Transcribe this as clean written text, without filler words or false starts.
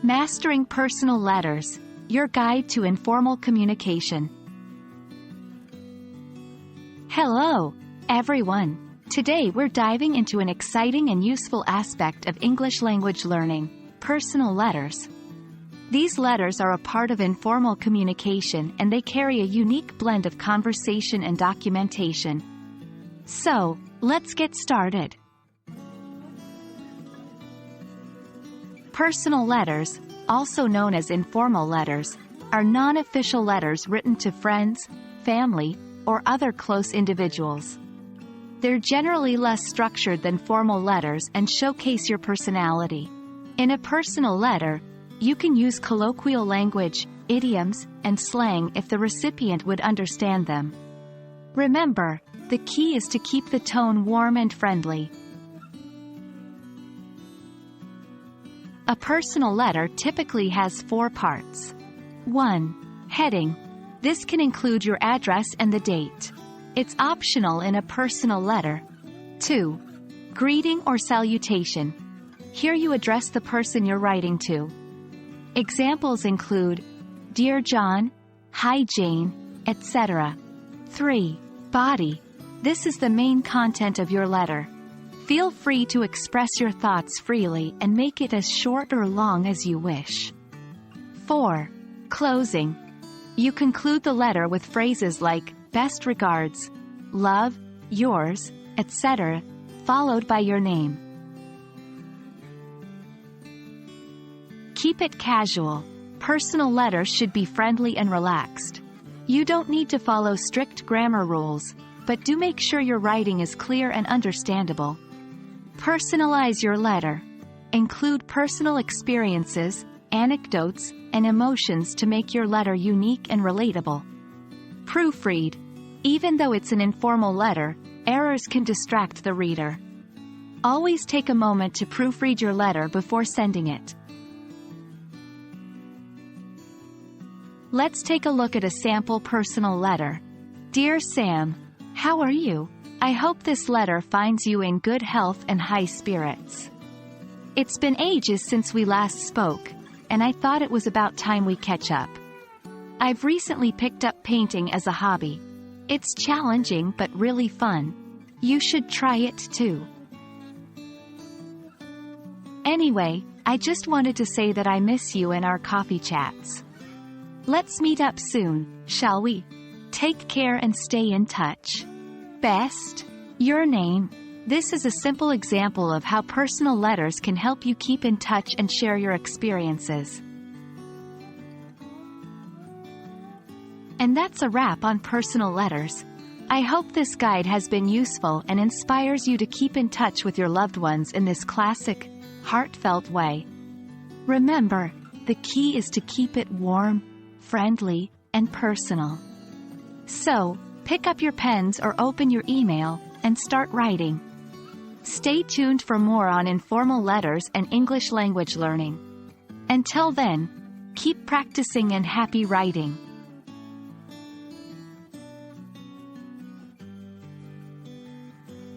Mastering Personal Letters, your guide to informal communication. Hello, everyone. Today we're diving into an exciting and useful aspect of English language learning, personal letters. These letters are a part of informal communication and they carry a unique blend of conversation and documentation. So, let's get started. Personal letters, also known as informal letters, are non-official letters written to friends, family, or other close individuals. They're generally less structured than formal letters and showcase your personality. In a personal letter, you can use colloquial language, idioms, and slang if the recipient would understand them. Remember, the key is to keep the tone warm and friendly. A personal letter typically has 4 parts. 1. Heading. This can include your address and the date. It's optional in a personal letter. 2. Greeting or salutation. Here you address the person you're writing to. Examples include, Dear John, Hi Jane, etc. 3. Body. This is the main content of your letter. Feel free to express your thoughts freely and make it as short or long as you wish. 4. Closing. You conclude the letter with phrases like, Best regards, love, yours, etc., followed by your name. Keep it casual. Personal letters should be friendly and relaxed. You don't need to follow strict grammar rules, but do make sure your writing is clear and understandable. Personalize your letter. Include personal experiences, anecdotes, and emotions to make your letter unique and relatable. Proofread. Even though it's an informal letter, errors can distract the reader. Always take a moment to proofread your letter before sending it. Let's take a look at a sample personal letter. Dear Sam, how are you? I hope this letter finds you in good health and high spirits. It's been ages since we last spoke, and I thought it was about time we catch up. I've recently picked up painting as a hobby. It's challenging but really fun. You should try it too. Anyway, I just wanted to say that I miss you and our coffee chats. Let's meet up soon, shall we? Take care and stay in touch. Best. Your name. This is a simple example of how personal letters can help you keep in touch and share your experiences. And that's a wrap on personal letters. I hope this guide has been useful and inspires you to keep in touch with your loved ones in this classic, heartfelt way. Remember, the key is to keep it warm, friendly, and personal. So, pick up your pens or open your email and start writing. Stay tuned for more on informal letters and English language learning. Until then, keep practicing and happy writing.